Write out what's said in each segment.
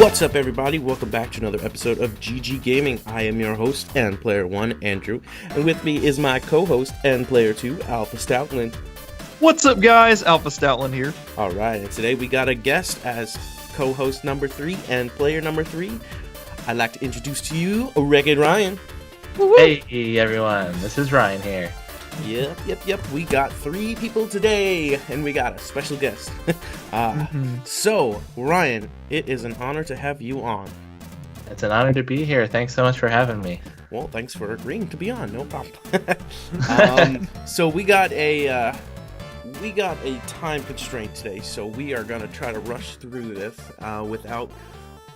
What's up, everybody? Welcome back to another episode of GG Gaming. I am your host and player 1, Andrew, and with me is my co-host and player 2, Alpha Stoutland. What's up, guys? Alpha Stoutland here. Alright, and today we got a guest as co-host number 3 and player number 3. I'd like to introduce to you WreckitRyan. Hey, everyone. This is Ryan here. Yep. We got 3 people today, and we got a special guest. So, Ryan, it is an honor to have you on. It's an honor to be here. Thanks so much for having me. Well, thanks for agreeing to be on. No problem. So we got a time constraint today, so we are gonna try to rush through this without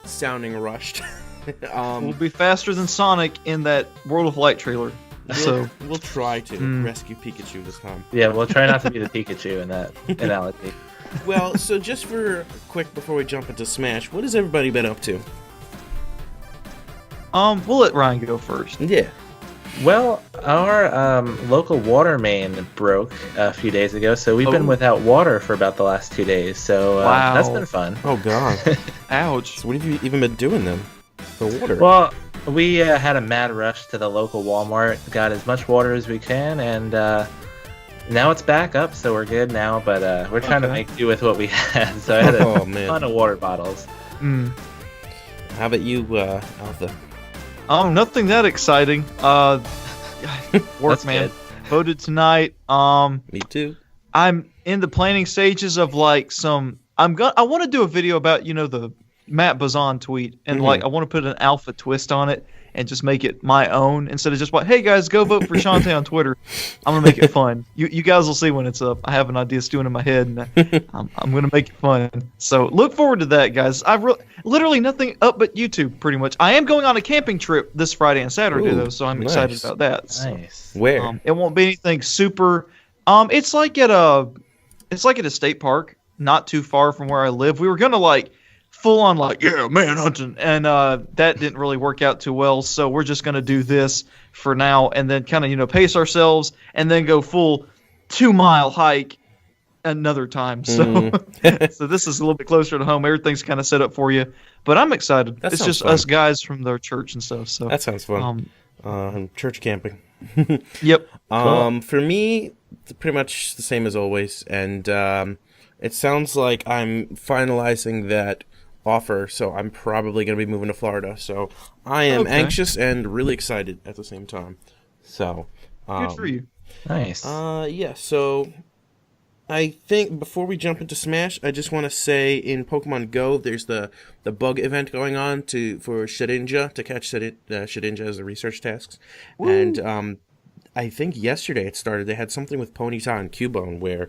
sounding rushed. We'll be faster than Sonic in that World of Light trailer. We'll try to rescue Pikachu this time. Yeah, we'll try not to be the Pikachu in that analogy. Well, so just for quick before we jump into Smash, what has everybody been up to? We'll let Ryan go first. Yeah. Well, our local water main broke a few days ago, so we've been without water for about the last 2 days. So wow. That's been fun. Oh God. Ouch. So what have you even been doing then? For water? Well, we had a mad rush to the local Walmart, got as much water as we can, and now it's back up, so we're good now, but we're trying to make do with what we had. So I had a ton of water bottles. How about you, Alpha? Nothing that exciting. Work, man. Good. Voted tonight. Me too. I'm in the planning stages of like some. I want to do a video about the Matt Bazan tweet, and like I want to put an alpha twist on it and just make it my own instead of just like, hey guys, go vote for Shantae on Twitter. I'm gonna make it fun. You guys will see when it's up. I have an idea stewing in my head, and I'm gonna make it fun. So look forward to that, guys. I've literally nothing up but YouTube, pretty much. I am going on a camping trip this Friday and Saturday though, so I'm excited about that. Nice. So, Where? It won't be anything super. It's like at a state park, not too far from where I live. We were gonna like full on like man hunting, and that didn't really work out too well. So we're just gonna do this for now, and then kind of pace ourselves, and then go full 2-mile hike another time. So so this is a little bit closer to home. Everything's kind of set up for you, but I'm excited. It's just fun. Us guys from their church and stuff. So that sounds fun. Church camping. Yep. Cool. For me, pretty much the same as always, and it sounds like I'm finalizing that offer, so I'm probably going to be moving to Florida. So I am anxious and really excited at the same time. So good for you. Nice. Yeah, so I think before we jump into Smash, I just want to say in Pokemon Go, there's the bug event going on for Shedinja, to catch Shedinja as the research tasks. Woo. And I think yesterday it started. They had something with Ponyta and Cubone where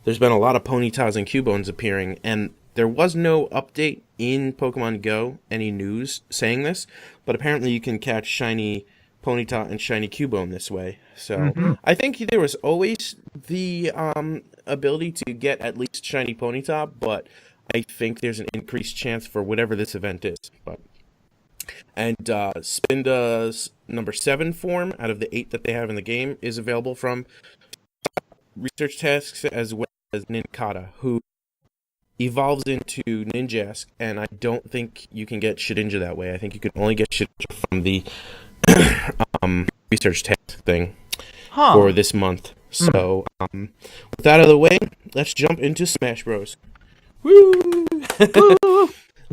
there's been a lot of Ponytas and Cubones appearing, and there was no update in Pokemon Go, any news saying this, but apparently you can catch shiny Ponyta and shiny Cubone this way. So I think there was always the ability to get at least shiny Ponyta, but I think there's an increased chance for whatever this event is. And Spinda's number 7 form out of the 8 that they have in the game is available from research tasks, as well as Nincada, who evolves into Ninjask, and I don't think you can get Shedinja that way. I think you can only get Shedinja from the research task thing for this month. So, with that out of the way, let's jump into Smash Bros. Woo!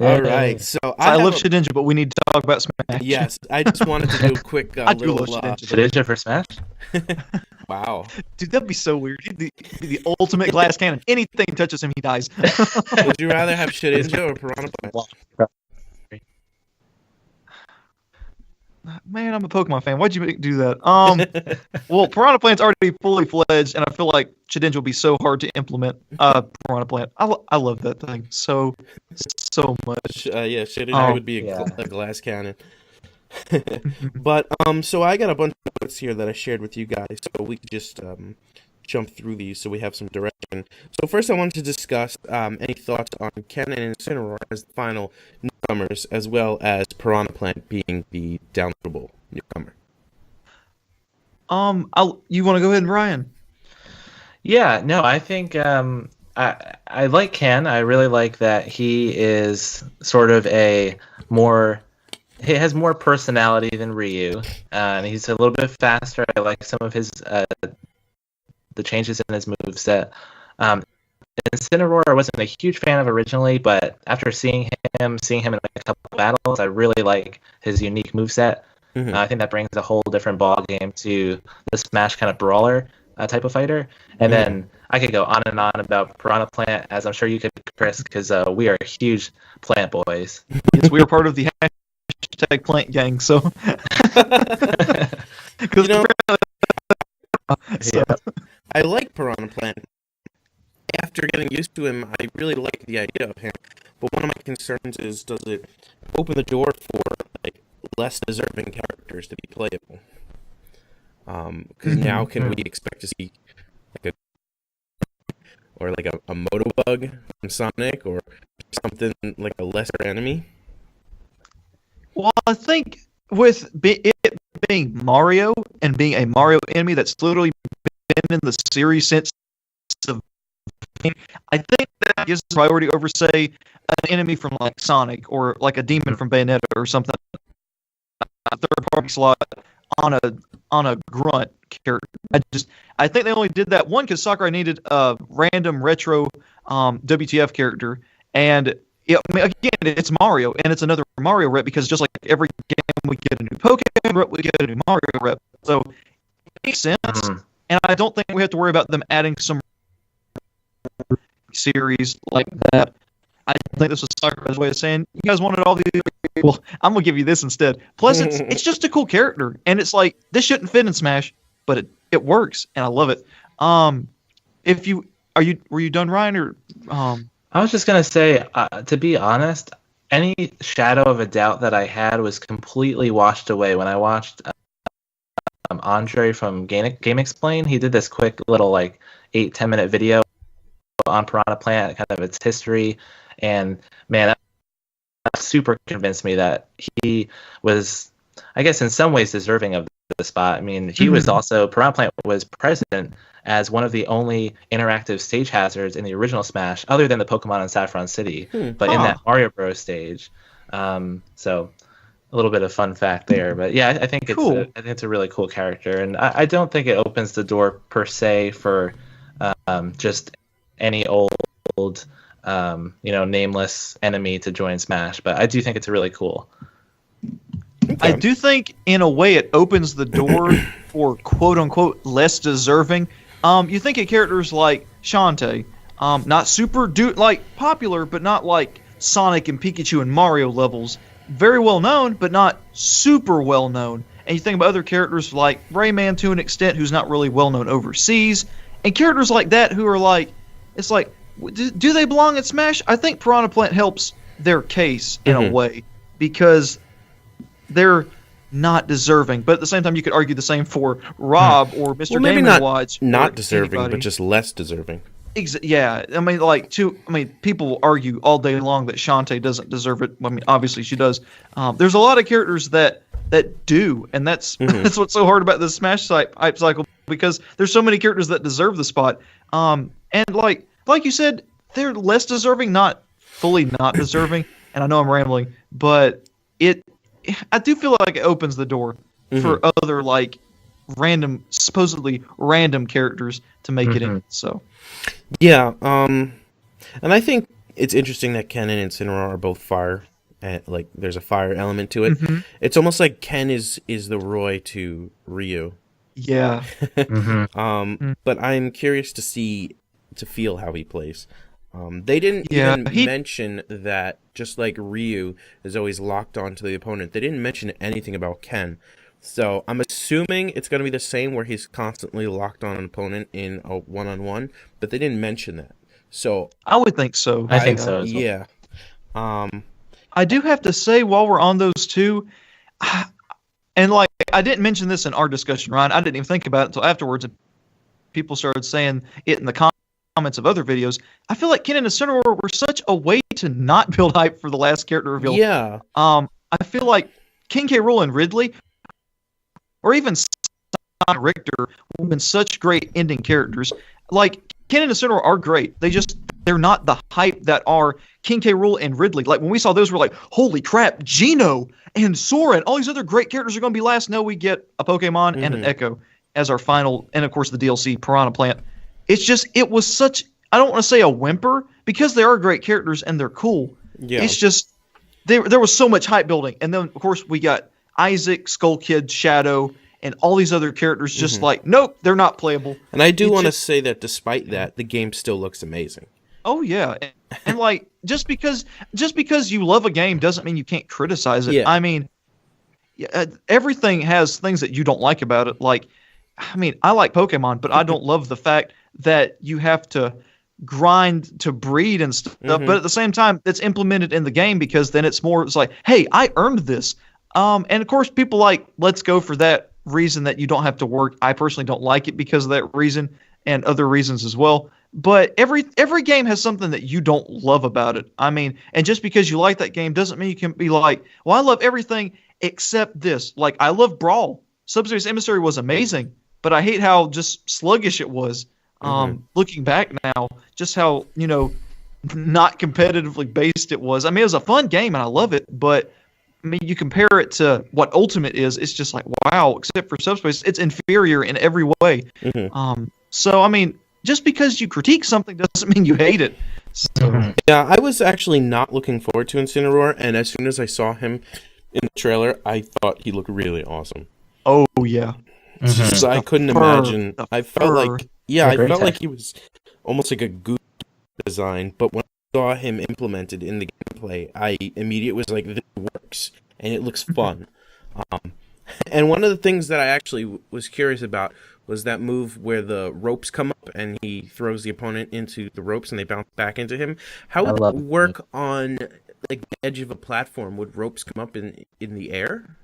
All right, so I love Shedinja, but we need to talk about Smash. Yes, I just wanted to do a quick I do love Shedinja. Shedinja for Smash? Wow. Dude, that'd be so weird. He'd be the ultimate glass cannon. Anything touches him, he dies. Would you rather have Shedinja or Piranha Plant? Man, I'm a Pokemon fan. Why'd you do that? Well, Piranha Plant's already fully fledged, and I feel like Shedinja will be so hard to implement. Piranha Plant. I love that thing so much. Yeah, Shedinja would be a glass cannon. But so I got a bunch of notes here that I shared with you guys, so we could just jump through these so we have some direction. So first I wanted to discuss any thoughts on Ken and Incineroar as the final newcomers, as well as Piranha Plant being the downloadable newcomer. You want to go ahead, Ryan? Yeah, no, I think I like Ken. I really like that he is sort of he has more personality than Ryu, and he's a little bit faster. I like some of his the changes in his moveset. Incineroar I wasn't a huge fan of originally, but after seeing him in a couple battles, I really like his unique moveset. I think that brings a whole different ball game to the Smash kind of brawler type of fighter. And then I could go on and on about Piranha Plant, as I'm sure you could, Chris, because we are huge plant boys. Yes, we are part of the hashtag plant gang, so. I like Piranha Plant. After getting used to him, I really like the idea of him. But one of my concerns is, does it open the door for like less deserving characters to be playable? Because now can we expect to see like a Motobug from Sonic or something like a lesser enemy? Well, I think with it being Mario and being a Mario enemy that's literally been in the series since the I think that gives priority over, say, an enemy from like Sonic or like a demon from Bayonetta or something. A third-party slot on a grunt character. I think they only did that one because Sakurai needed a random retro WTF character, and again, it's Mario, and it's another Mario rep because just like every game we get a new Pokemon rep, we get a new Mario rep. So it makes sense, and I don't think we have to worry about them adding some series like that. I think this was Sakurai's way of saying, you guys wanted all these, well, I'm gonna give you this instead. Plus, it's just a cool character, and it's like this shouldn't fit in Smash, but it works, and I love it. Were you done, Ryan, or I was just gonna say, to be honest, any shadow of a doubt that I had was completely washed away when I watched Andre from Game Explain. He did this quick little 8-10 minute video on Piranha Plant, kind of its history, and man, that super convinced me that he was, I guess, in some ways deserving of the spot. I mean, he was also, Piranha Plant was present as one of the only interactive stage hazards in the original Smash, other than the Pokemon in Saffron City, but in that Mario Bros. Stage. So a little bit of fun fact there, but yeah, I think it's a really cool character, and I don't think it opens the door per se for just any old nameless enemy to join Smash, but I do think it's really cool. I do think in a way it opens the door for quote unquote less deserving. You think of characters like Shantae, not super popular, but not like Sonic and Pikachu and Mario levels. Very well known, but not super well known. And you think about other characters like Rayman to an extent, who's not really well known overseas, and characters like that who are like, it's like, do they belong in Smash? I think Piranha Plant helps their case in a way, because they're not deserving. But at the same time, you could argue the same for Rob or Mr. Game & Watch. Not deserving, anybody. But just less deserving. Yeah, I mean, people will argue all day long that Shantae doesn't deserve it. I mean, obviously she does. There's a lot of characters that do, and that's that's what's so hard about the Smash hype cycle, because there's so many characters that deserve the spot. And like you said, they're less deserving, not fully not deserving. And I know I'm rambling, but I do feel like it opens the door for other supposedly random characters to make it in. So, yeah, and I think it's interesting that Ken and Incineroar are both fire, and there's a fire element to it. It's almost like Ken is the Roy to Ryu. Yeah. But I'm curious to feel how he plays. They didn't even mention that, just like Ryu is always locked onto the opponent, they didn't mention anything about Ken. So I'm assuming it's going to be the same, where he's constantly locked on an opponent in a one-on-one, but they didn't mention that. So I would think so. I think so. Yeah. I do have to say, while we're on those two, and I didn't mention this in our discussion, Ryan. I didn't even think about it until afterwards, and people started saying it in the comments of other videos. I feel like Ken and Incineroar were such a way to not build hype for the last character reveal. Yeah. I feel like King K. Rool and Ridley, or even Richter, have been such great ending characters. Like, Ken and Incineroar are great. They just they're not the hype that are King K. Rool and Ridley. Like when we saw those, we're like, holy crap, Geno and Sora and all these other great characters are going to be last. No, we get a Pokemon and an Echo as our final, and of course the DLC Piranha Plant. It's just, it was such, I don't want to say a whimper, because they are great characters and they're cool. Yeah. It's just, there was so much hype building. And then, of course, we got Isaac, Skull Kid, Shadow, and all these other characters just like, nope, they're not playable. And I do want to say that despite that, the game still looks amazing. Oh, yeah. And like, just because you love a game doesn't mean you can't criticize it. Yeah. I mean, everything has things that you don't like about it. Like, I mean, I like Pokemon, but I don't love the fact that you have to grind to breed and stuff. But at the same time, it's implemented in the game, because then it's like, hey, I earned this. And of course, people like, let's go for that reason that you don't have to work. I personally don't like it because of that reason and other reasons as well. But every game has something that you don't love about it. I mean, and just because you like that game doesn't mean you can be like, well, I love everything except this. Like, I love Brawl. Sub-Zero's Emissary was amazing, but I hate how just sluggish it was. Looking back now, just how, not competitively based it was. I mean, it was a fun game and I love it, but I mean, you compare it to what Ultimate is, it's just like, wow, except for Subspace, it's inferior in every way. So, I mean, just because you critique something doesn't mean you hate it. So. Yeah, I was actually not looking forward to Incineroar, and as soon as I saw him in the trailer, I thought he looked really awesome. Oh, yeah. So I couldn't imagine. I felt like, like he was almost like a good design, but when I saw him implemented in the gameplay, I immediately was like, this works, and it looks fun. And one of the things that I actually was curious about was that move where the ropes come up and he throws the opponent into the ropes and they bounce back into him. How would that work on like the edge of a platform? Would ropes come up in the air?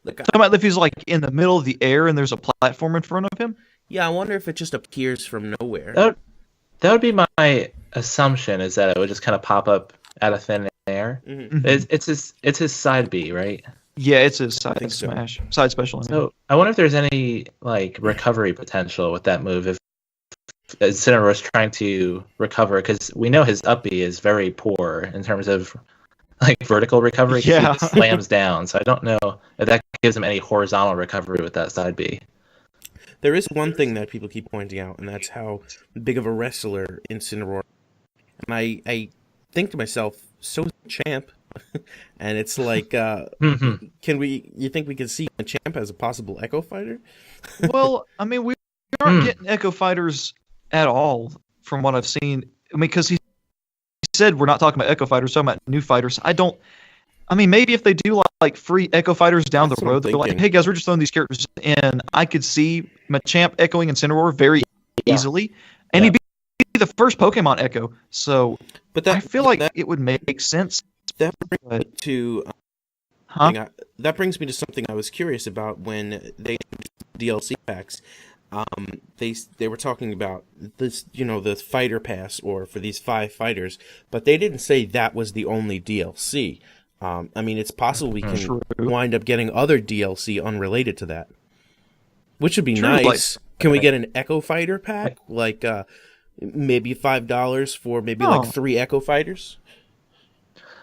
Like, talking about if he's like in the middle of the air and there's a platform in front of him? Yeah, I wonder if it just appears from nowhere. That would be my assumption, is that it would just kind of pop up out of thin air. It's his side B, right? Yeah, it's his side smash, side special. So I wonder if there's any like recovery potential with that move if Incineroar is trying to recover, because we know his up B is very poor in terms of like vertical recovery. Yeah, he slams down. So I don't know if that gives him any horizontal recovery with that side B. There is one thing that people keep pointing out, and that's how big of a wrestler Incineroar. And I think to myself, so is Champ. And it's like, you think we can see a Champ as a possible Echo Fighter? Well, I mean, we aren't getting Echo Fighters at all from what I've seen. I mean, because he said we're not talking about Echo Fighters, we're talking about new fighters. I mean, maybe if they do like free Echo Fighters down the road, they're like, hey guys, we're just throwing these characters in. I could see Machamp echoing Incineroar very easily, and he'd be the first Pokemon Echo. So, but I feel like it would make sense. That brings me to that brings me to something I was curious about when they introduced DLC packs. They were talking about this, the fighter pass or for these 5 fighters, but they didn't say that was the only DLC. I mean, it's possible we can wind up getting other DLC unrelated to that, which would be nice. Can we get an Echo Fighter pack, like maybe $5 for maybe like 3 Echo Fighters?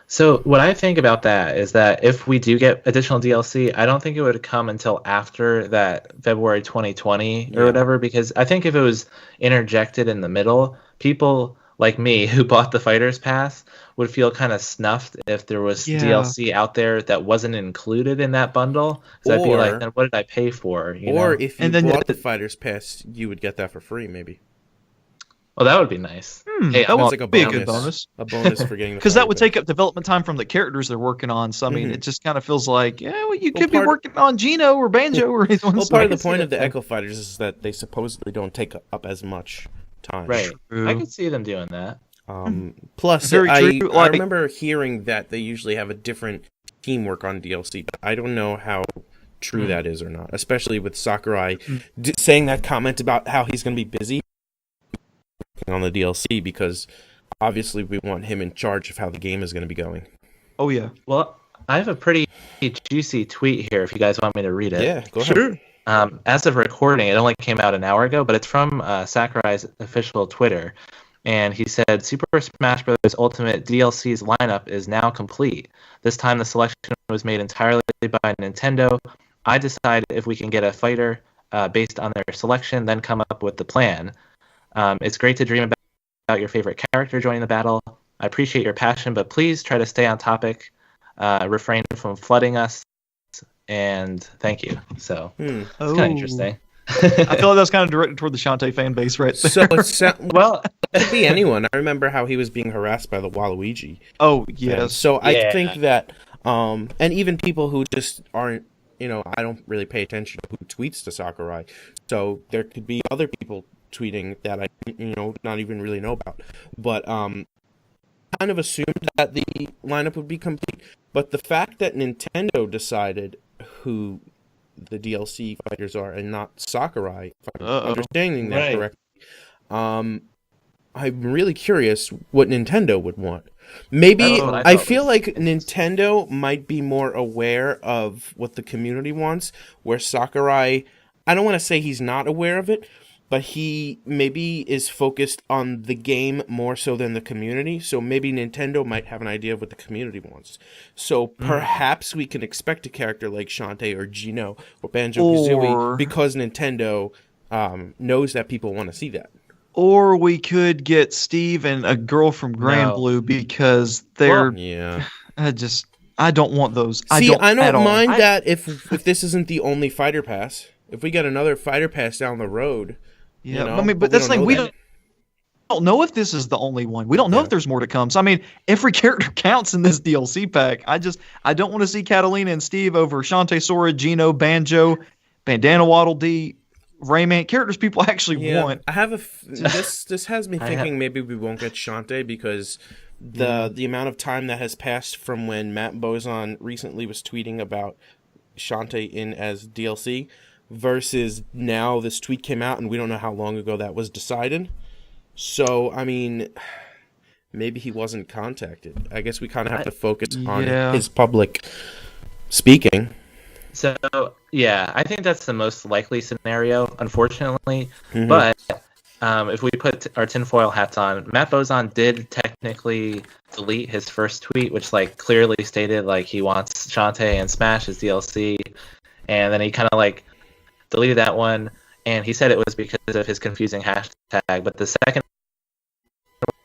So what I think about that is that if we do get additional DLC, I don't think it would come until after that February 2020 or whatever, because I think if it was interjected in the middle, people like me who bought the Fighters Pass would feel kind of snuffed if there was DLC out there that wasn't included in that bundle. So I'd be like, then what did I pay for? If you bought the Fighters Pass, you would get that for free, maybe. Well, that would be nice. Hey, that would be a good bonus. A bonus for getting the because that would take up development time from the characters they're working on. So I mean, it just kind of feels like, you could be working on Geno or Banjo or anything. Well, part of the point of the Echo Fighters is that they supposedly don't take up as much time. Right. I could see them doing that. Plus, I remember hearing that they usually have a different teamwork on DLC, but I don't know how true that is or not, especially with Sakurai saying that comment about how he's going to be busy on the DLC, because obviously we want him in charge of how the game is going to be going. Oh yeah. Well, I have a pretty juicy tweet here if you guys want me to read it. Yeah, go ahead. Sure. As of recording, it only came out an hour ago, but it's from Sakurai's official Twitter. And he said, Super Smash Bros. Ultimate DLC's lineup is now complete. This time the selection was made entirely by Nintendo. I decide if we can get a fighter based on their selection, then come up with the plan. It's great to dream about your favorite character joining the battle. I appreciate your passion, but please try to stay on topic. Refrain from flooding us. And thank you. So it's kind of interesting. I feel like that's kind of directed toward the Shantae fan base right there. So well, it could be anyone. I remember how he was being harassed by the Waluigi. Oh, yes. So I think that, and even people who just aren't, I don't really pay attention to who tweets to Sakurai. So there could be other people tweeting that I, not even really know about. But kind of assumed that the lineup would be complete. But the fact that Nintendo decided who the DLC fighters are and not Sakurai, if I'm understanding that correctly, I'm really curious what Nintendo would want. Maybe I feel like Nintendo might be more aware of what the community wants, where Sakurai, I don't want to say he's not aware of it, but he maybe is focused on the game more so than the community. So maybe Nintendo might have an idea of what the community wants. So perhaps we can expect a character like Shantae or Gino or Banjo-Kazooie because Nintendo knows that people want to see that. Or we could get Steve and a girl from Grand Blue because they're... I don't want those. See, I don't mind that if this isn't the only fighter pass. If we get another fighter pass down the road... Yeah, but that's the thing. We don't know if this is the only one. We don't know if there's more to come. So, every character counts in this DLC pack. I don't want to see Catalina and Steve over Shantae, Sora, Gino, Banjo, Bandana Waddle Dee, Rayman. Characters people actually want. I have this has me thinking maybe we won't get Shantae because the amount of time that has passed from when Matt Bozon recently was tweeting about Shantae in as DLC versus now this tweet came out and we don't know how long ago that was decided. So, maybe he wasn't contacted. I guess we kind of have to focus on his public speaking. So, I think that's the most likely scenario, unfortunately. But if we put our tinfoil hats on, Matt Bozon did technically delete his first tweet, which clearly stated he wants Shantae and Smash as DLC. And then he kind of deleted that one, and he said it was because of his confusing hashtag. But the second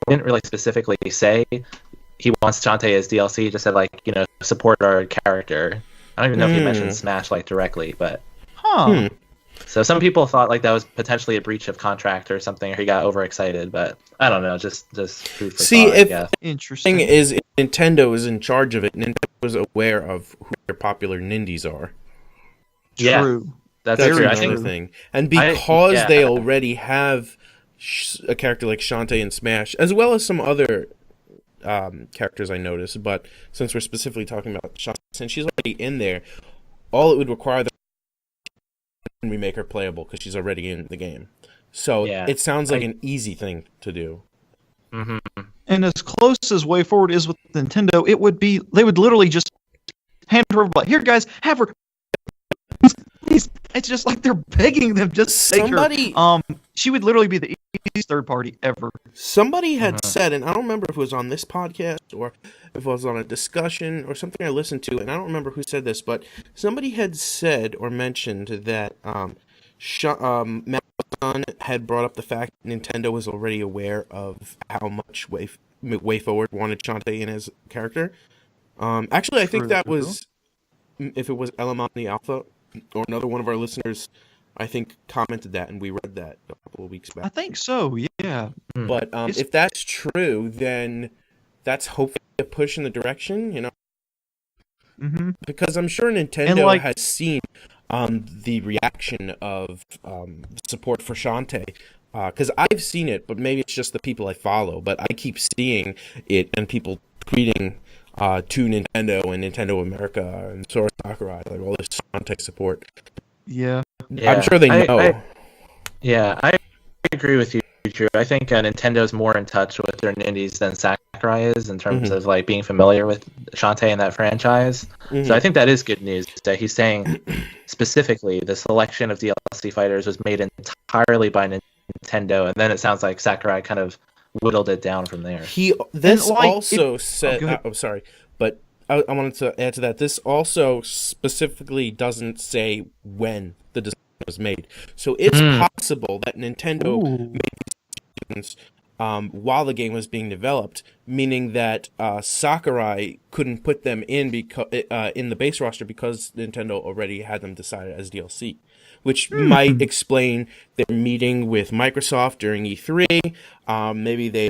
didn't really specifically say he wants Shantae as DLC. He just said support our character. I don't even know if he mentioned Smash directly, but So some people thought that was potentially a breach of contract or something, or he got overexcited. But I don't know. Just food for thought, I guess. Interesting thing is, if Nintendo is in charge of it, Nintendo was aware of who their popular nindies are. True. That's true. I think thing. And because they already have a character like Shantae in Smash, as well as some other characters I noticed, but since we're specifically talking about Shantae, since she's already in there, all it would require we make her playable because she's already in the game. So it sounds like an easy thing to do. And as close as Way Forward is with Nintendo, they would literally just hand her over, here guys, have her. Please. It's just they're begging them just take her. She would literally be the easiest third party ever. Somebody had said, and I don't remember if it was on this podcast or if it was on a discussion or something I listened to, and I don't remember who said this, but somebody had said or mentioned that Matt had brought up the fact that Nintendo was already aware of how much Way Forward wanted Shantae in as a character. Actually, I think that was, if it was Elamani Alpha, or another one of our listeners, I think, commented that, and we read that a couple of weeks back. I think so, yeah. But if that's true, then that's hopefully a push in the direction, Because I'm sure Nintendo has seen the reaction of support for Shantae. Because I've seen it, but maybe it's just the people I follow. But I keep seeing it and people tweeting to Nintendo and Nintendo America and Sora Sakurai, all this Shantae support. Yeah. I'm sure they know. I agree with you, true. I think Nintendo's more in touch with their indies than Sakurai is in terms of like being familiar with Shantae and that franchise. So I think that is good news. That he's saying specifically the selection of DLC fighters was made entirely by Nintendo, and then it sounds like Sakurai kind of whittled it down from there. Sorry, but I wanted to add to that. This also specifically doesn't say when the decision was made, so it's possible that Nintendo made decisions while the game was being developed, meaning that Sakurai couldn't put them in in the base roster because Nintendo already had them decided as DLC, which might explain their meeting with Microsoft during E3. Maybe they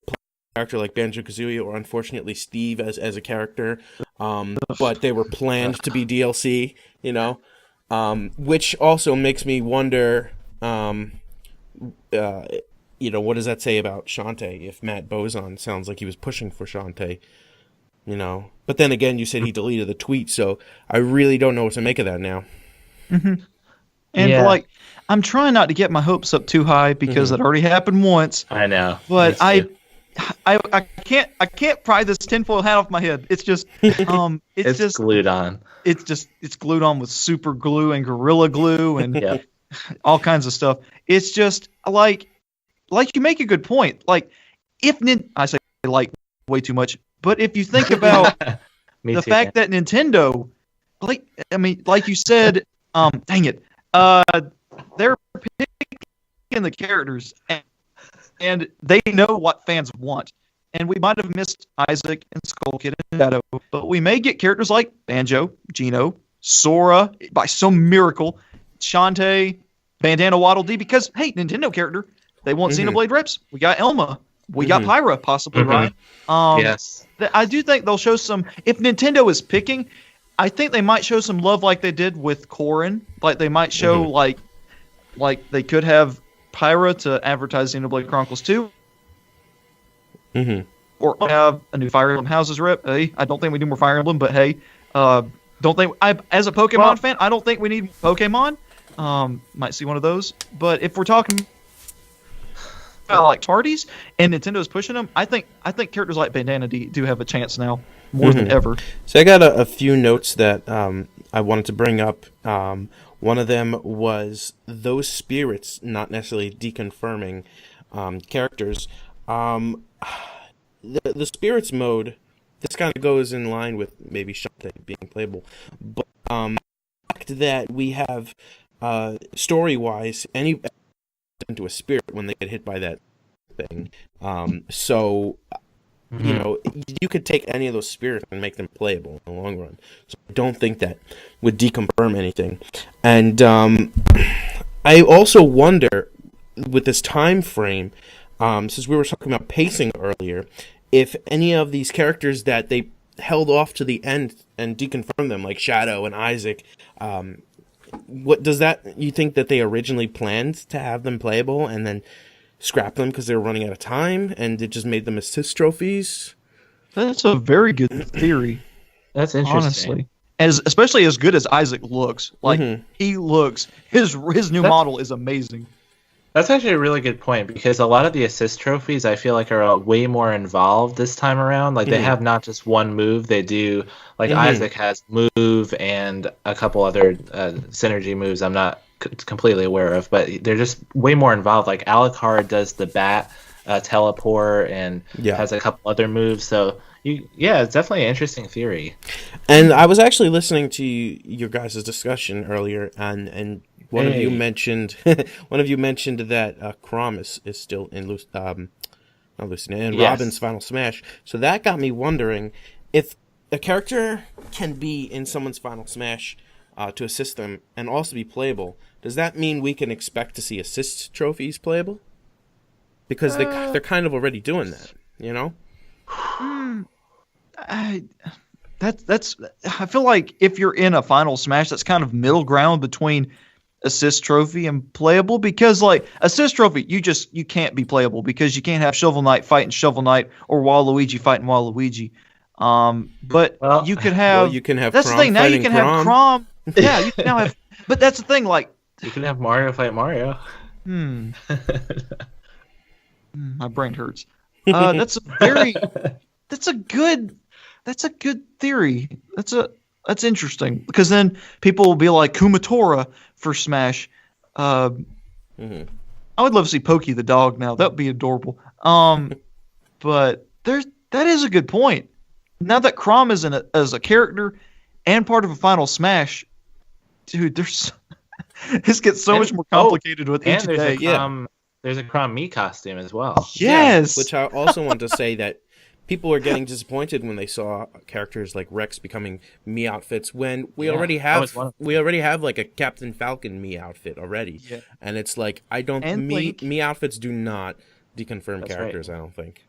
play a character like Banjo-Kazooie, or unfortunately Steve as a character, but they were planned to be DLC, which also makes me wonder, what does that say about Shantae if Matt Bozon sounds like he was pushing for Shantae, But then again, you said he deleted the tweet, so I really don't know what to make of that now. Mm-hmm. And I'm trying not to get my hopes up too high because it already happened once. I know. But I can't pry this tinfoil hat off my head. It's just it's just glued on. It's glued on with super glue and gorilla glue and all kinds of stuff. It's just like you make a good point. Like I say like way too much, but if you think about the fact that Nintendo, like you said, dang it, they're picking the characters and they know what fans want. And we might have missed Isaac and Skull Kid and Shadow, but we may get characters like Banjo, Geno, Sora, by some miracle, Shantae, Bandana Waddle Dee, because, hey, Nintendo character, they want Xenoblade Reps. We got Elma. We got Pyra, possibly, right? Yes. I do think they'll show some, if Nintendo is picking, I think they might show some love like they did with Corrin. Like, they might show, like they could have Pyra to advertise Xenoblade Chronicles 2. Or have a new Fire Emblem Houses rep. Hey, I don't think we need more Fire Emblem, but hey, as a Pokemon fan, I don't think we need Pokemon. Might see one of those. But if we're talking about like parties and Nintendo's pushing them, I think characters like Bandana D do have a chance now more than ever. So I got a few notes that I wanted to bring up. One of them was those spirits not necessarily deconfirming characters. The spirits mode, this kind of goes in line with maybe Shantae being playable, but the fact that we have story-wise any into a spirit when they get hit by that thing, so you could take any of those spirits and make them playable in the long run. So I don't think that would deconfirm anything. And I also wonder with this time frame, since we were talking about pacing earlier, if any of these characters that they held off to the end and deconfirmed them, like Shadow and Isaac, what does that? You think that they originally planned to have them playable and then scrap them because they were running out of time, and it just made them assist trophies? That's a very good theory. That's interesting. Honestly, especially as good as Isaac looks, like he looks, his new model is amazing. That's actually a really good point, because a lot of the assist trophies I feel like are way more involved this time around. Like they have not just one move, they do like Isaac has move and a couple other synergy moves I'm not completely aware of, but they're just way more involved. Like Alucard does the bat teleport and has a couple other moves. So it's definitely an interesting theory. And I was actually listening to your guys' discussion earlier, and one of you mentioned that Chrom is still in Robin's Final Smash. So that got me wondering if a character can be in someone's Final Smash to assist them and also be playable. Does that mean we can expect to see assist trophies playable? Because they're kind of already doing that, I feel like if you're in a Final Smash, that's kind of middle ground between assist trophy and playable, because like assist trophy you can't be playable because you can't have Shovel Knight fighting Shovel Knight or Waluigi fighting Waluigi. But you could have that's the thing, now you can have Chrom. Yeah, you can now have, but that's the thing, like you can have Mario fight Mario. My brain hurts. That's a very. That's a good. That's a good theory. That's interesting because then people will be like Kumatora for Smash. Mhm. I would love to see Pokey the dog now. That would be adorable. But that is a good point. Now that Chrom is as a character and part of a final Smash, dude, this gets so much more complicated with each day. There's a Chrom Me costume as well. Yes, which I also want to say that people are getting disappointed when they saw characters like Rex becoming Me outfits when we already have like a Captain Falcon Me outfit already, and it's like Me outfits do not deconfirm characters. Right. I don't think.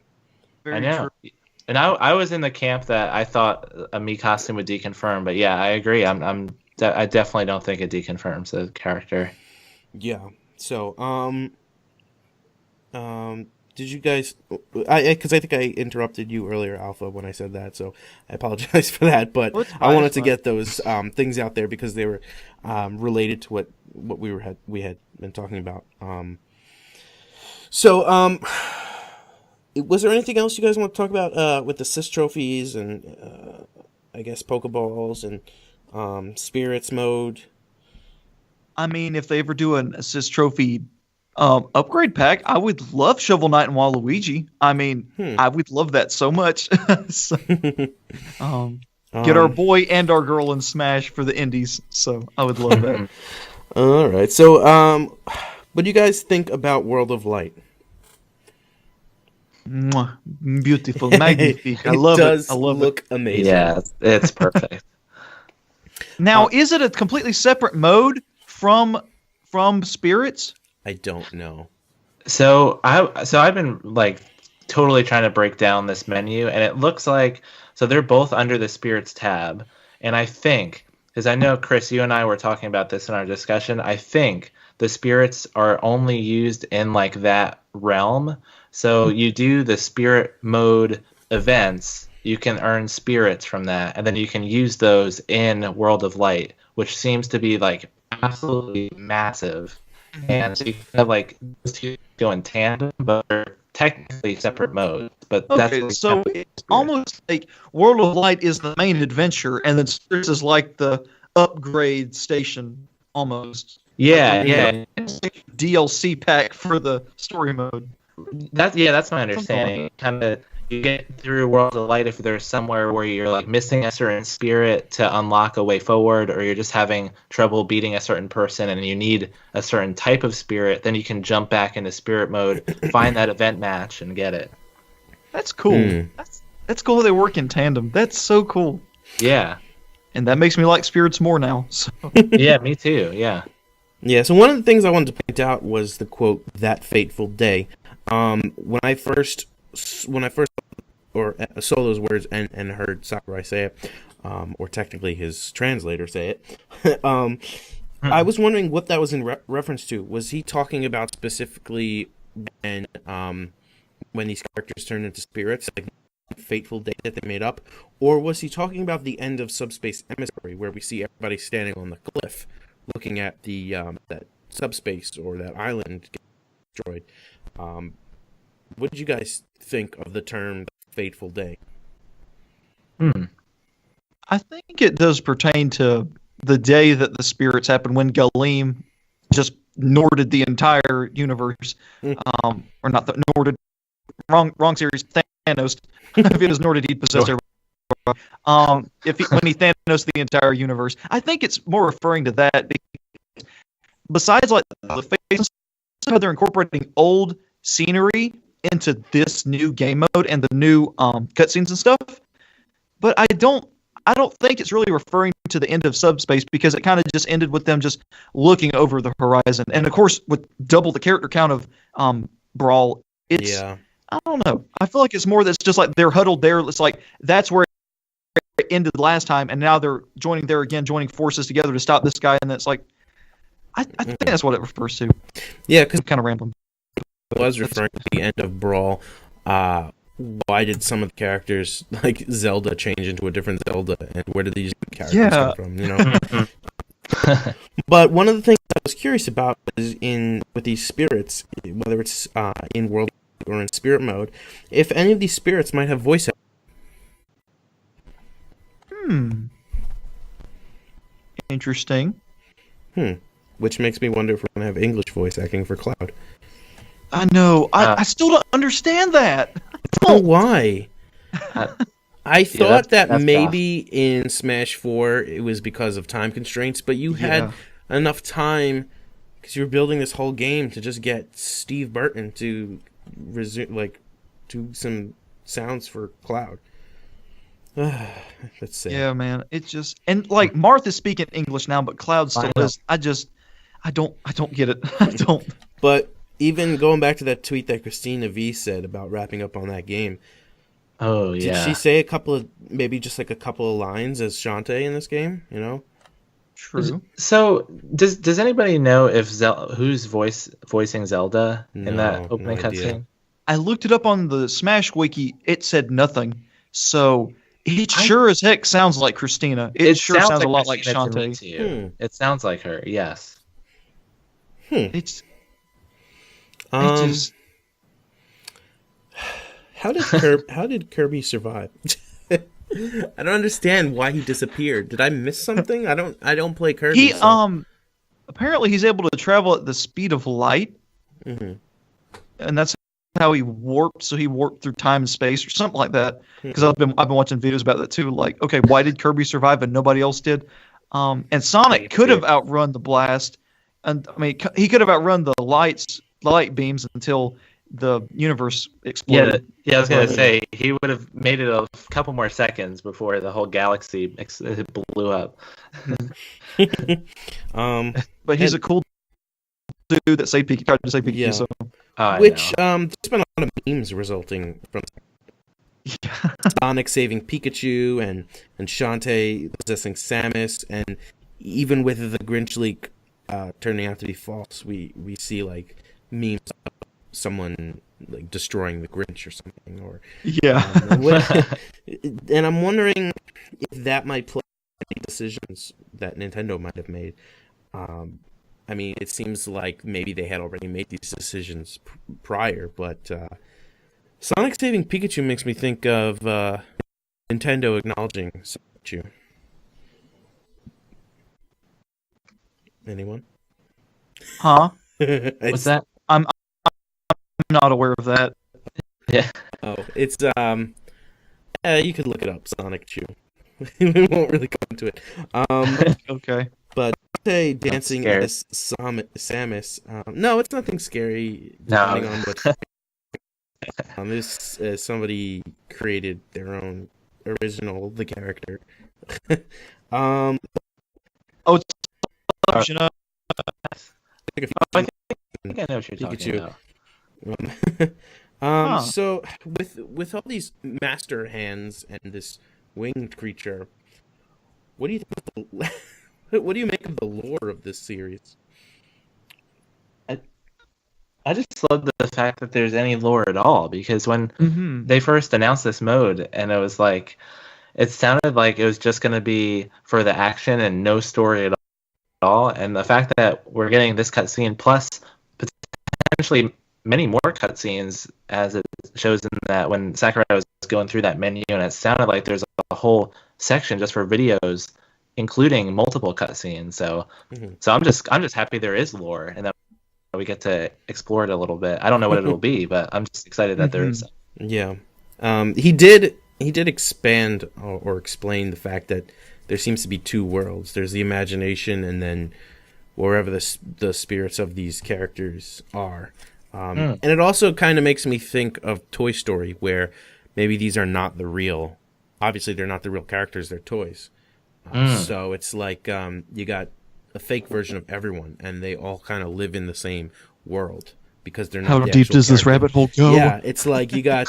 Very I know. True. And I was in the camp that I thought a Me costume would deconfirm, but yeah, I agree. I definitely don't think it deconfirms the character. Yeah. So did you guys? Because I think I interrupted you earlier, Alpha, when I said that, so I apologize for that. But I wanted to get those things out there because they were related to what we had been talking about. Was there anything else you guys want to talk about with the assist trophies and I guess Pokeballs and spirits mode? I mean, if they ever do an assist trophy upgrade pack, I would love Shovel Knight and Waluigi. I mean, I would love that so much. Get our boy and our girl in Smash for the indies. So I would love that. All right. So, what do you guys think about World of Light? Mwah. Beautiful, magnifique. I love it. I love look amazing. Yeah, it's perfect. Now, is it a completely separate mode from Spirits? I don't know. So I've been like totally trying to break down this menu, and it looks like they're both under the Spirits tab, and I think, because I know Chris, you and I were talking about this in our discussion, I think the Spirits are only used in like that realm. So you do the Spirit mode events, you can earn spirits from that, and then you can use those in World of Light, which seems to be like absolutely massive. And so you kind of like those two go in tandem, but they're technically separate modes. But that's so it's almost like World of Light is the main adventure, and then Spirits is like the upgrade station almost. Yeah. DLC pack for the story mode. That's my understanding. Kind of you get through World of Light if there's somewhere where you're like missing a certain spirit to unlock a way forward, or you're just having trouble beating a certain person and you need a certain type of spirit, then you can jump back into spirit mode, find that event match, and get it. That's cool. That's cool how they work in tandem. That's so cool. Yeah. And that makes me like spirits more now. So. Yeah, me too. Yeah. Yeah, so one of the things I wanted to point out was the quote, "that fateful day." When I first saw those words and heard Sakurai say it, or technically his translator say it, I was wondering what that was in reference to. Was he talking about specifically when these characters turn into spirits, like fateful day that they made up, or was he talking about the end of Subspace Emissary, where we see everybody standing on the cliff, looking at the that subspace or that island get destroyed? What did you guys think of the term "fateful day"? I think it does pertain to the day that the spirits happened when Galeem just Norded the entire universe, or not the Norded. Wrong series. Thanos. If it was Norded, he'd possess everybody. When he Thanos the entire universe, I think it's more referring to that. Besides, like the face, how they're incorporating old scenery into this new game mode and the new cutscenes and stuff, but I don't think it's really referring to the end of Subspace because it kind of just ended with them just looking over the horizon, and of course with double the character count of Brawl, it's I don't know. I feel like it's more that's just like they're huddled there. It's like that's where it ended last time, and now they're joining there again, joining forces together to stop this guy, and it's like I think that's what it refers to. Yeah, because kind of random. It was referring to the end of Brawl. Why did some of the characters, like Zelda, change into a different Zelda, and where did these characters come from? You know. But one of the things I was curious about is with these spirits, whether it's in World or in spirit mode, if any of these spirits might have voice acting. Interesting. Which makes me wonder if we're going to have English voice acting for Cloud. I know. I still don't understand that. Oh, why? I thought that that's maybe in Smash 4 it was because of time constraints, but you had enough time because you were building this whole game to just get Steve Burton to do some sounds for Cloud. That's sad. Yeah, man. It's just like Martha's speaking English now, but Cloud still is. I don't get it. I don't. But even going back to that tweet that Christina V said about wrapping up on that game. Oh yeah. Did she say a couple of lines as Shantae in this game? You know. True. So does anybody know if who's voicing Zelda in that opening cutscene? I looked it up on the Smash Wiki. It said nothing. So it sure as heck sounds like Christina. It sure sounds a lot like Shantae. It sounds like her. Yes. It's. How did Kirby survive? I don't understand why he disappeared. Did I miss something? I don't play Kirby. Apparently he's able to travel at the speed of light, and that's how he warped. So he warped through time and space or something like that. Because I've been watching videos about that too. Like, okay, why did Kirby survive and nobody else did? And Sonic could have outrun the blast, and I mean he could have outrun the light beams until the universe exploded. Yeah, I was gonna say he would have made it a couple more seconds before the whole galaxy blew up. But he's a cool dude that tried to save Pikachu. Yeah. So. There's been a lot of memes resulting from Sonic saving Pikachu and Shantae possessing Samus, and even with the Grinch leak turning out to be false, we see like memes of someone like destroying the Grinch or something, or and I'm wondering if that might play any decisions that Nintendo might have made. I mean, it seems like maybe they had already made these decisions prior, but Sonic saving Pikachu makes me think of Nintendo acknowledging Pikachu. Anyone? Huh? What's that? I'm not aware of that. Yeah. Oh, it's you could look it up, Sonic Chew. We won't really go into it. Okay. But dancing as Samus. No, it's nothing scary. No. Depending on what. This somebody created their own original the character. Oh, it's you know. I think I know what you're talking about. So with all these master hands and this winged creature, what do you think? What do you make of the lore of this series? I just love the fact that there's any lore at all, because when they first announced this mode, and it was like, it sounded like it was just going to be for the action and no story at all. And the fact that we're getting this cutscene plus potentially many more cutscenes, as it shows in that when Sakurai was going through that menu, and it sounded like there's a whole section just for videos, including multiple cutscenes. So I'm just happy there is lore, and that we get to explore it a little bit. I don't know what it'll be, but I'm just excited that there is. Yeah, he did expand or explain the fact that there seems to be two worlds. There's the imagination, and then wherever the spirits of these characters are. And it also kind of makes me think of Toy Story, where maybe these are not the real. Obviously, they're not the real characters; they're toys. So it's like you got a fake version of everyone, and they all kind of live in the same world because they're not. How deep does this rabbit hole go? Yeah, it's like you got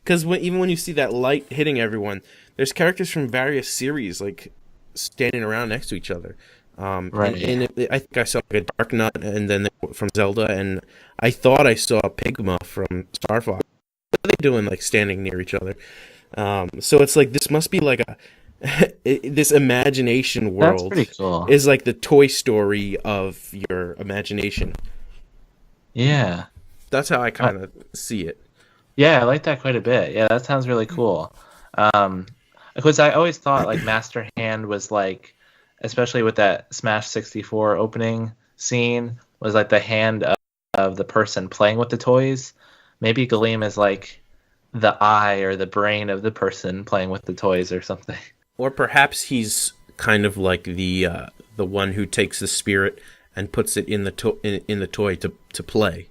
because even when you see that light hitting everyone, there's characters from various series like standing around next to each other. Right. And I think I saw like a Dark Nut, and then from Zelda, and I thought I saw Pigma from Star Fox. What are they doing, like standing near each other? So it's like this must be like this imagination world. That's pretty cool. Is like the Toy Story of your imagination. Yeah. That's how I kind of see it. Yeah, I like that quite a bit. Yeah, that sounds really cool. Because I always thought like Master Hand was like, especially with that Smash 64 opening scene, was like the hand of the person playing with the toys. Maybe Galeem is like the eye or the brain of the person playing with the toys or something. Or perhaps he's kind of like the one who takes the spirit and puts it in the in the toy to play,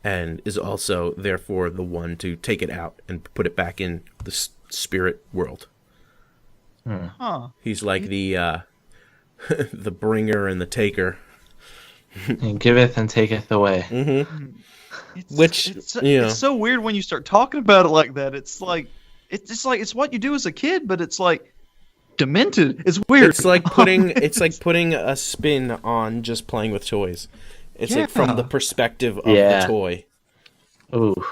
and is also therefore the one to take it out and put it back in the spirit world. Huh. He's like the the bringer and the taker. He giveth and taketh away. Mm-hmm. It's so weird when you start talking about it like that. It's like it's what you do as a kid, but it's like demented. It's weird. It's like putting a spin on just playing with toys. It's like from the perspective of the toy. Ooh.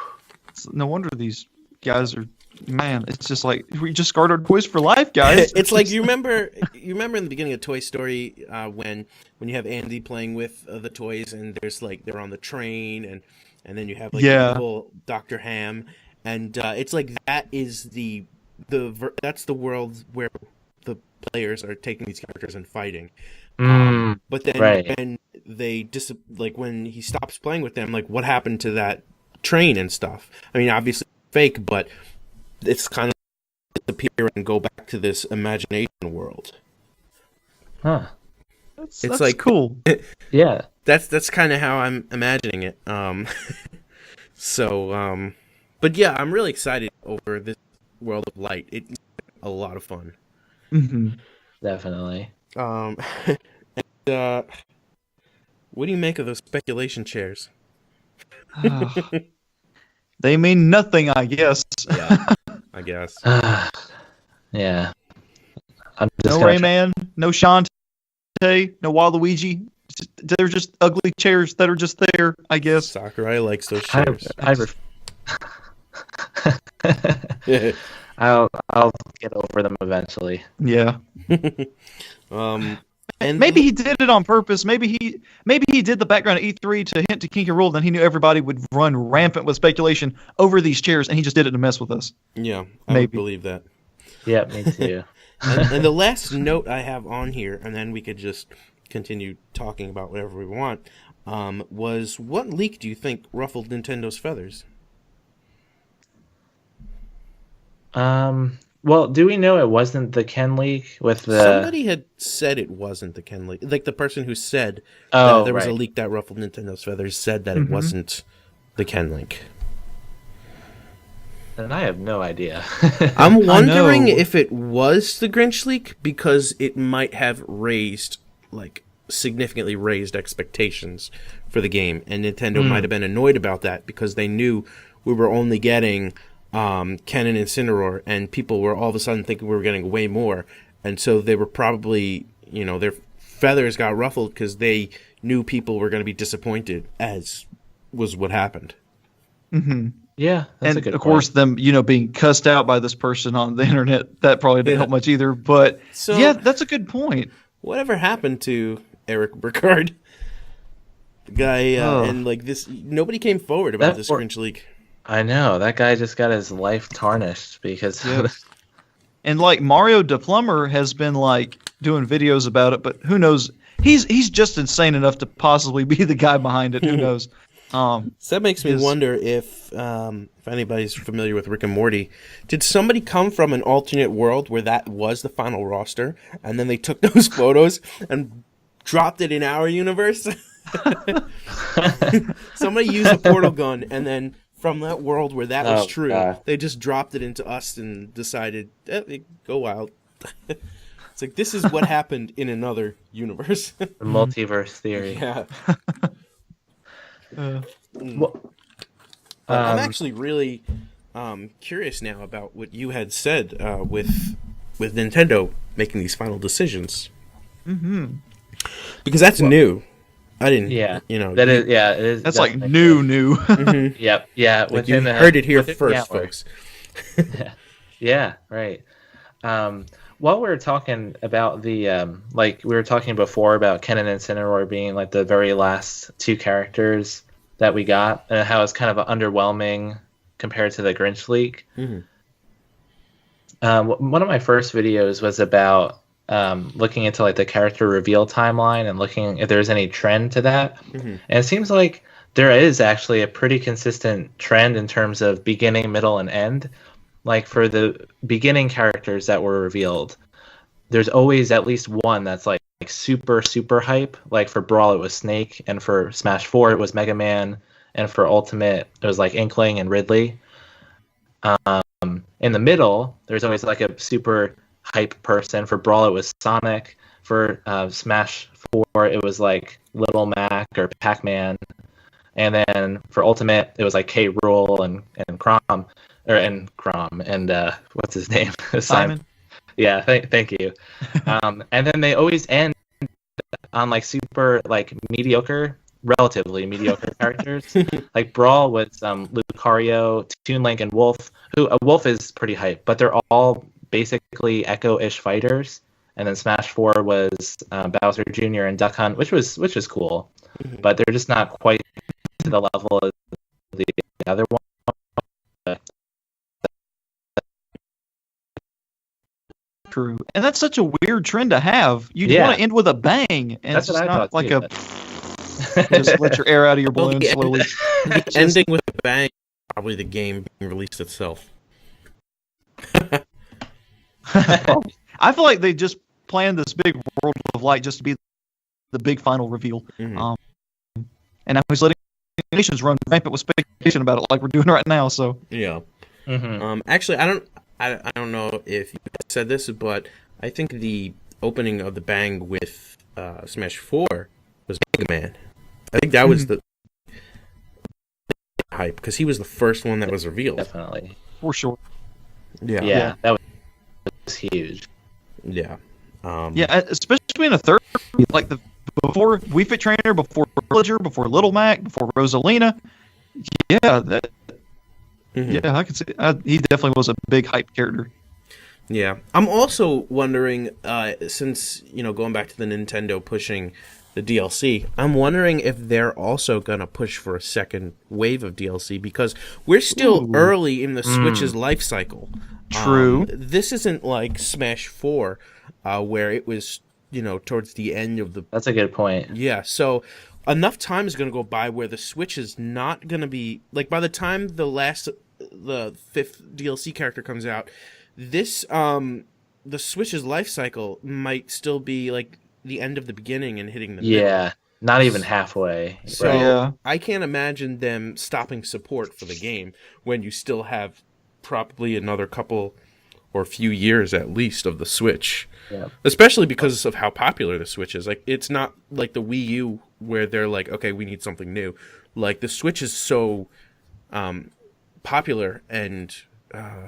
No wonder these guys are. Man, it's just like we just guard our toys for life, guys. It's like you remember in the beginning of Toy Story when you have Andy playing with the toys, and there's like they're on the train, and then you have like evil Dr. Ham, and it's like that is that's the world where the players are taking these characters and fighting. But then when they when he stops playing with them, like what happened to that train and stuff? I mean, obviously fake, but it's kind of disappear and go back to this imagination world. Huh. That's like cool. Yeah. That's kind of how I'm imagining it. But yeah, I'm really excited over this World of Light. It's a lot of fun. Mm-hmm. Definitely. And, what do you make of those speculation chairs? They mean nothing, I guess. Yeah, I guess. Yeah. No Rayman, no Shantae, no Waluigi. They're just ugly chairs that are just there, I guess. Sakurai likes those chairs. I'll get over them eventually. Yeah. And maybe he did it on purpose. Maybe he did the background at E3 to hint to Kinky Rule. Then he knew everybody would run rampant with speculation over these chairs, and he just did it to mess with us. Yeah, I would believe that. Yeah, me too. and the last note I have on here, and then we could just continue talking about whatever we want, was what leak do you think ruffled Nintendo's feathers? Well, do we know it wasn't the Ken leak with the... Somebody had said it wasn't the Ken leak. Like the person who said that there was a leak that ruffled Nintendo's feathers said that it wasn't the Ken leak. And I have no idea. I'm wondering if it was the Grinch leak because it might have significantly raised expectations for the game, and Nintendo might have been annoyed about that because they knew we were only getting Ken and Incineroar, and people were all of a sudden thinking we were getting way more, and so they were probably, their feathers got ruffled because they knew people were going to be disappointed, as was what happened. Mm-hmm. Yeah, that's a good of point. course, them being cussed out by this person on the internet, that probably didn't help much either. But yeah, that's a good point. Whatever happened to Eric Burkhardt, the guy, and nobody came forward about this Grinch leak. I know, that guy just got his life tarnished because... And Mario DePlumber has been doing videos about it, but who knows? He's just insane enough to possibly be the guy behind it. Who knows? So that makes me wonder if anybody's familiar with Rick and Morty, did somebody come from an alternate world where that was the final roster, and then they took those photos and dropped it in our universe? Somebody used a portal gun, and then from that world where that was true, they just dropped it into us and decided, go wild. It's like, this is what happened in another universe. The multiverse theory. Yeah. I'm actually really curious now about what you had said with Nintendo making these final decisions. Mm-hmm. Because that's new. I didn't. Yeah. That is. Yeah. It is. That's new. Mm-hmm. Yep. Yeah. You heard it here first, folks. Yeah. Right. While we were talking about the we were talking before about Ken and Incineroar being the very last two characters that we got, and how it's kind of underwhelming compared to the Grinch leak. Mm-hmm. One of my first videos was about looking into like the character reveal timeline and looking if there's any trend to that. Mm-hmm. And it seems like there is actually a pretty consistent trend in terms of beginning, middle, and end. Like for the beginning characters that were revealed, there's always at least one that's like super, super hype. Like for Brawl, it was Snake, and for Smash 4, it was Mega Man, and for Ultimate, it was like Inkling and Ridley. In the middle, there's always like a super hype person. For Brawl, it was Sonic. For Smash 4, it was like Little Mac or Pac-Man. And then for Ultimate, it was like K. Rool and Crom, and what's his name? Simon. Yeah, thank you. And then they always end on like super like relatively mediocre characters. Like Brawl was Lucario, Toon Link, and Wolf. Wolf is pretty hype, but they're all basically Echo-ish fighters. And then Smash 4 was Bowser Jr. and Duck Hunt, which was cool, but they're just not quite to the level of the other one. True, and that's such a weird trend to have. You want to end with a bang, and that's it's what just I not thought like too, just let your air out of your balloon slowly. Ending with a bang, probably the game being released itself. I feel like they just planned this big World of Light just to be the big final reveal. Mm-hmm. And now he's letting nations run rampant with speculation about it, like we're doing right now. So Yeah. Mm-hmm. Actually, I don't know if you said this, but I think the opening of the bang with Smash 4 was Mega Man. I think that was the hype because he was the first one that was revealed. Definitely. for sure. Yeah, that was huge. Yeah. Yeah, especially in a third, like before Wii Fit Trainer, before Villager, before Little Mac, before Rosalina. Yeah, yeah, I can see. He definitely was a big hype character. Yeah, I'm also wondering, since going back to the Nintendo pushing the DLC, I'm wondering if they're also gonna push for a second wave of DLC because we're still early in the Switch's life cycle. True. This isn't like Smash 4, where it was towards the end of the. That's a good point. Yeah, so enough time is gonna go by where the Switch is not gonna be like by the time the fifth DLC character comes out. This the Switch's life cycle might still be like the end of the beginning and hitting the middle. Not even halfway. So Yeah. I can't imagine them stopping support for the game when you still have probably another couple or few years at least of the Switch. Yeah. Especially because of how popular the Switch is. Like it's not like the Wii U where they're like, okay, we need something new. Like the Switch is so popular and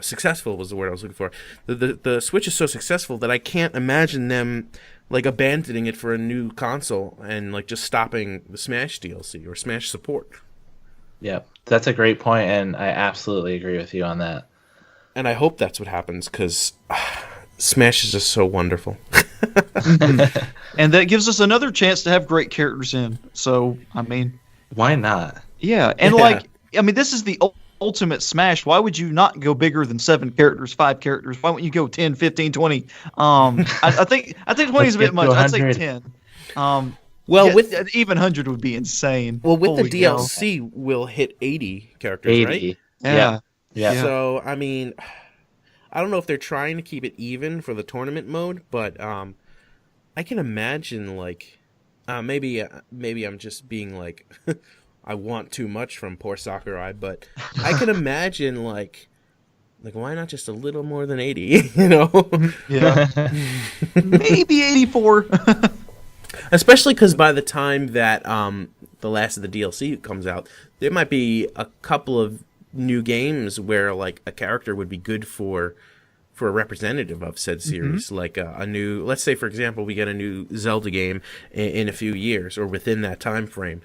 successful was the word I was looking for. The Switch is so successful that I can't imagine them like abandoning it for a new console and like just stopping the Smash DLC or Smash support. Yeah, that's a great point, and I absolutely agree with you on that. And I hope that's what happens because Smash is just so wonderful. And that gives us another chance to have great characters in. So, I mean, Why not? yeah. And this is the ultimate Smash. Why would you not go bigger than 7 characters, 5 characters? Why wouldn't you go 10, 15, 20? I think 20 is a bit much. I'd say 10. With even 100 would be insane. Well, with Holy the DLC, we'll hit 80 characters, 80. right? Yeah. Yeah. So, I mean, I don't know if they're trying to keep it even for the tournament mode, but I can imagine, like, maybe I'm just being, like, I want too much from poor Sakurai, but I can imagine, like why not just a little more than 80, Yeah. Maybe 84. Especially because by the time that the last of the DLC comes out, there might be a couple of new games where like a character would be good for a representative of said series, like a new. Let's say, for example, we get a new Zelda game in a few years or within that time frame.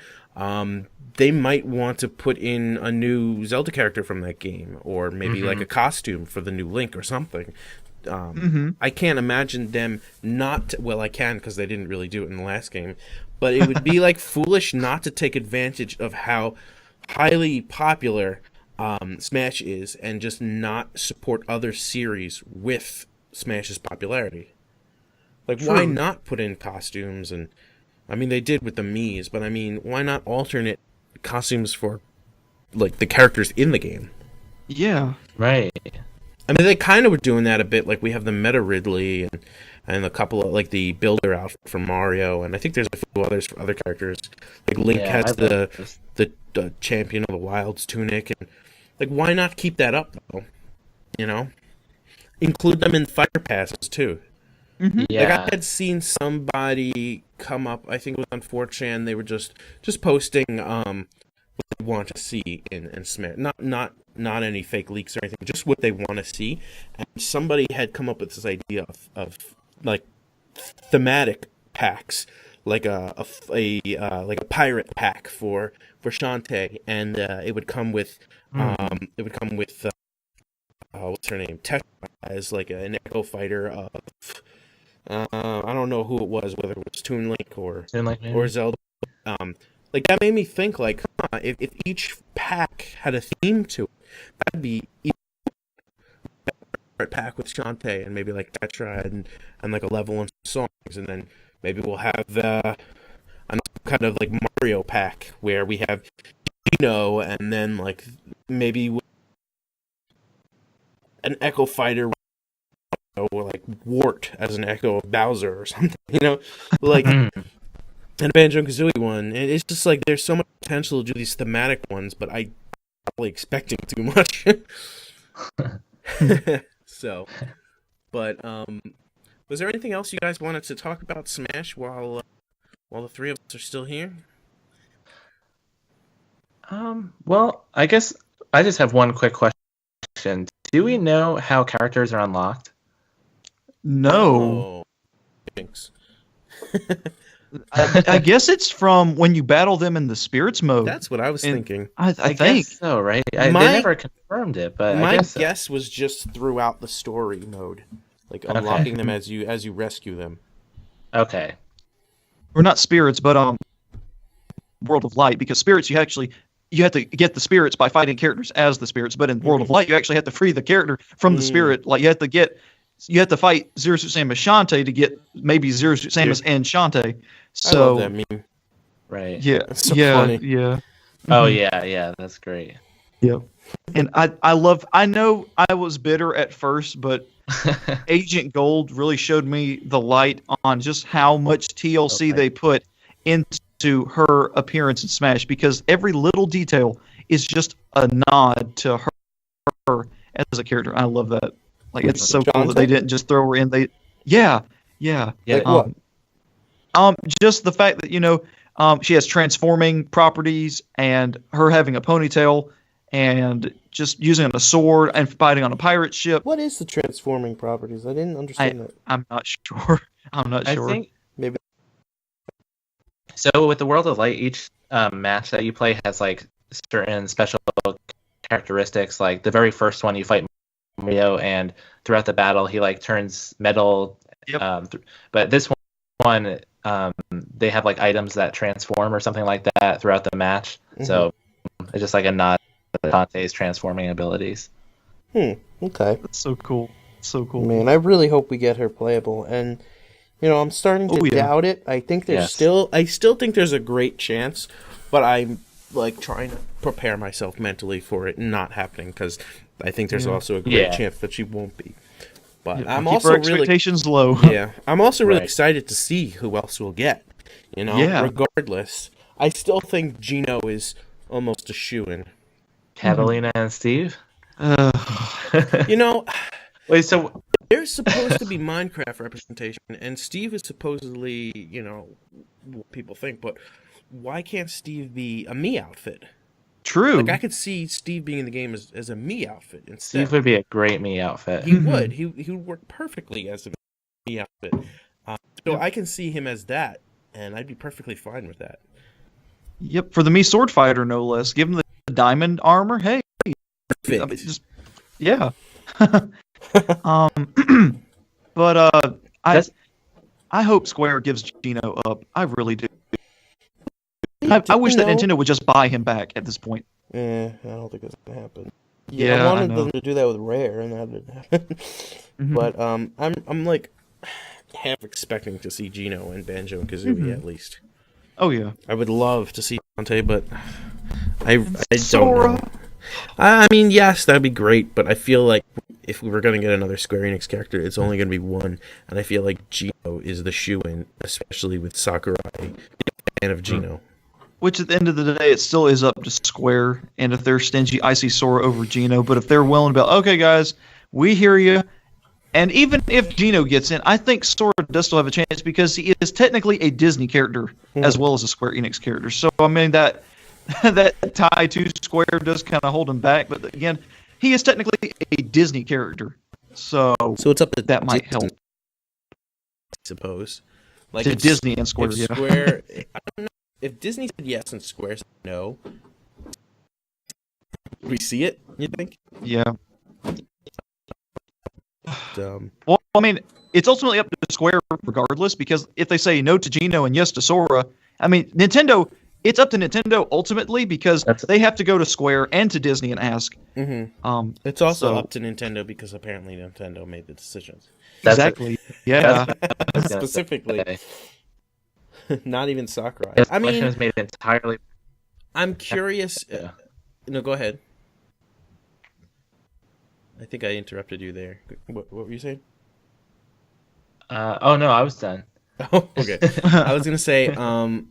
They might want to put in a new Zelda character from that game, or maybe like a costume for the new Link or something. I can't imagine them not. Well, I can because they didn't really do it in the last game, but it would be like foolish not to take advantage of how highly popular Smash is, and just not support other series with Smash's popularity. Like, why not put in costumes? And I mean, they did with the Miis, but I mean, why not alternate costumes for like the characters in the game? Yeah. Right. I mean, they kind of were doing that a bit. Like, we have the Meta Ridley and a couple of, like, the Builder outfit from Mario, and I think there's a few others for other characters. Like, Link has the Champion of the Wilds tunic, and, like, why not keep that up, though? You know? Include them in fighter passes, too. Mm-hmm. Yeah. Like, I had seen somebody come up, I think it was on 4chan, they were just posting what they want to see in Smash. Not any fake leaks or anything, just what they want to see. And somebody had come up with this idea of like thematic packs, like a pirate pack for Shantae, and it would come with what's her name, Tetra, as like an Echo Fighter of I don't know who it was, whether it was Toon Link or Zelda. Like, that made me think, like, if each pack had a theme to it, that'd be a pack with Shantae and maybe like Tetra and like a level and songs, and then maybe we'll have another kind of like Mario pack where we have Gino, and then like maybe an Echo Fighter or like Wart as an Echo of Bowser or something, you know, like. And a Banjo-Kazooie one. And it's just like there's so much potential to do these thematic ones, but I'm probably expecting too much. So, but was there anything else you guys wanted to talk about Smash while the three of us are still here? Well, I guess I just have one quick question. Do we know how characters are unlocked? No. Oh, thanks. I guess it's from when you battle them in the Spirits mode. That's what I was thinking. I think guess so, right? They never confirmed it, but my I guess guess was just throughout the story mode, like unlocking them as you rescue them. Okay. Or not Spirits, but World of Light, because Spirits you have to get the Spirits by fighting characters as the Spirits, but in World of Light you actually have to free the character from the Spirit. Like you have to fight Zero Suit Samus Shantae to get maybe Zero Suit Samus and Shantae. So I love that meme. Right. Yeah, That's so funny. yeah. Oh yeah, that's great. Yep. And I know I was bitter at first, but Agent Gold really showed me the light on just how much TLC they put into her appearance in Smash, because every little detail is just a nod to her as a character. I love that. Like, it's so cool that they didn't just throw her in. Yeah. Like what? Just the fact that she has transforming properties, and her having a ponytail, and just using a sword and fighting on a pirate ship. What is the transforming properties? I didn't understand that. I'm not sure. I think maybe. So with the World of Light, each match that you play has like certain special characteristics. Like the very first one, you fight Mario, and throughout the battle, he like turns metal. Yep. But this one, they have like items that transform or something like that throughout the match. Mm-hmm. So it's just like a nod to Dante's transforming abilities. Okay. That's so cool. So cool. Man, I really hope we get her playable, and I'm starting to doubt it. I think I still think there's a great chance, but I'm like trying to prepare myself mentally for it not happening, because I think there's also a great chance that she won't be. But I'm also keep our expectations low. Yeah, I'm also really excited to see who else we'll get. Regardless, I still think Gino is almost a shoo-in. Catalina and Steve. Wait, so there's supposed to be Minecraft representation, and Steve is supposedly, what people think, but why can't Steve be a Mii outfit? True. Like, I could see Steve being in the game as a Mii outfit instead. Steve would be a great Mii outfit. He would. He would work perfectly as a Mii outfit. So I can see him as that, and I'd be perfectly fine with that. Yep, for the Mii sword fighter, no less. Give him the diamond armor. Hey. Perfect. But I hope Square gives Gino up. I really do. I wish that Nintendo would just buy him back at this point. I don't think that's gonna happen. Yeah, I wanted know. them to do that with Rare, and that didn't happen. But I'm like half expecting to see Gino and Banjo and Kazooie at least. Oh yeah. I would love to see Dante, but I don't Sora. know. I mean, yes, that'd be great, but I feel like if we were going to get another Square Enix character, it's only going to be one, and I feel like Gino is the shoe-in, especially with Sakurai, being a fan of Gino. Which at the end of the day, it still is up to Square, and if they're stingy, I see Sora over Gino. But if they're willing to be, okay, guys, we hear you. And even if Gino gets in, I think Sora does still have a chance because he is technically a Disney character as well as a Square Enix character. So, I mean, that tie to Square does kind of hold him back. But again, he is technically a Disney character. So it's up to that might Disney, help. I suppose. Like To Disney and Square, if yeah. Square, I don't know. If Disney said yes and Square said no, would we see it, you think? Yeah. But, Well, I mean, it's ultimately up to Square regardless, because if they say no to Gino and yes to Sora, I mean, Nintendo, it's up to Nintendo ultimately because they have to go to Square and to Disney and ask. It's also up to Nintendo because apparently Nintendo made the decisions. Exactly. Yeah. Specifically. Not even Sakurai. This I question mean, was made entirely. I'm curious. Yeah. No, go ahead. I think I interrupted you there. What were you saying? Oh no, I was done. Oh, okay. I was gonna say, I'm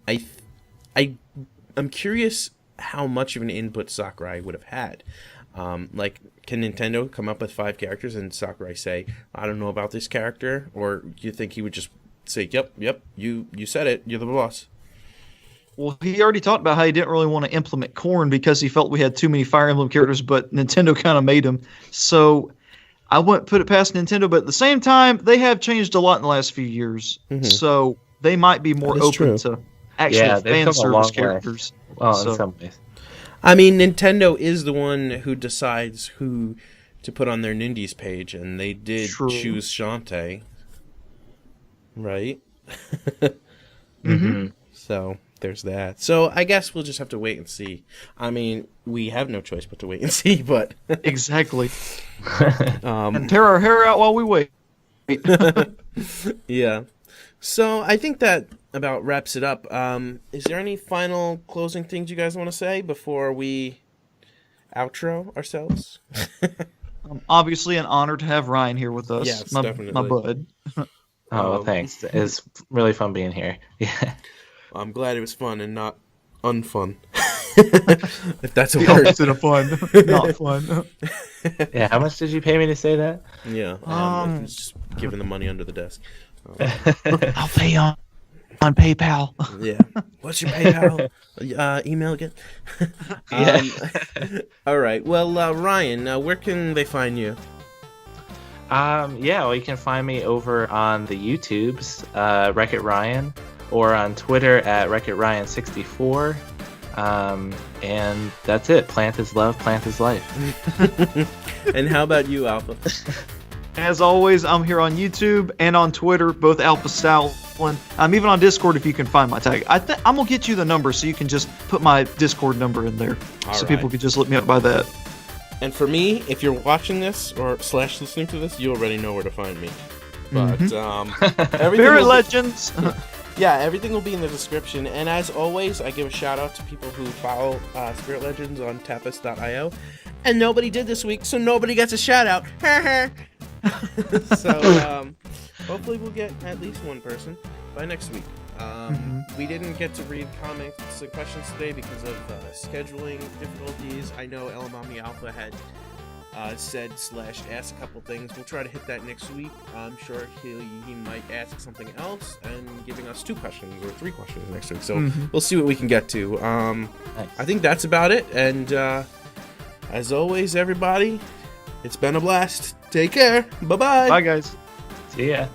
curious how much of an input Sakurai would have had. Like, can Nintendo come up with 5 characters and Sakurai say, "I don't know about this character," or do you think he would just say, "Yep, you said it. You're the boss." Well, he already talked about how he didn't really want to implement Corn because he felt we had too many Fire Emblem characters, but Nintendo kind of made them. So I wouldn't put it past Nintendo, but at the same time, they have changed a lot in the last few years. So they might be more open to actual fan service characters. Well, in some ways. I mean, Nintendo is the one who decides who to put on their Nindies page, and they did choose Shantae. Right? So there's that. So I guess we'll just have to wait and see. I mean, we have no choice but to wait and see, but exactly. And tear our hair out while we wait. Yeah. So I think that about wraps it up. Is there any final closing things you guys want to say before we outro ourselves? Obviously an honor to have Ryan here with us. Yes, my definitely. bud. Oh, thanks. It's really fun being here. Yeah. I'm glad it was fun and not unfun. If that's a word. Opposite of fun, not fun. Yeah. How much did you pay me to say that? Yeah. Just giving the money under the desk. I'll pay you on PayPal. Yeah. What's your PayPal email again? All right. Well, Ryan, where can they find you? Yeah, well, you can find me over on the YouTubes, WreckitRyan, or on Twitter at WreckitRyan64. And that's it. Plant is love, plant is life. And how about you, Alpha? As always, I'm here on YouTube and on Twitter, both Alpha Stoutland. I'm even on Discord if you can find my tag. I'm going to get you the number so you can just put my Discord number in there. So people can just look me up by that. And for me, if you're watching this or / listening to this, you already know where to find me. But Spirit Legends. Yeah, everything will be in the description. And as always, I give a shout out to people who follow Spirit Legends on Tapas.io. And nobody did this week, so nobody gets a shout out. So hopefully we'll get at least one person by next week. We didn't get to read comments and questions today because of scheduling difficulties. I know Elamami Alpha had said / asked a couple things. We'll try to hit that next week. I'm sure he might ask something else and giving us 2 questions or 3 questions next week. So we'll see what we can get to. Nice. I think that's about it. And as always, everybody, it's been a blast. Take care. Bye-bye. Bye, guys. See ya.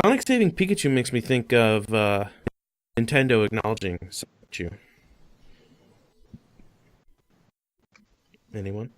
Sonic saving Pikachu makes me think of Nintendo acknowledging Pikachu. Anyone?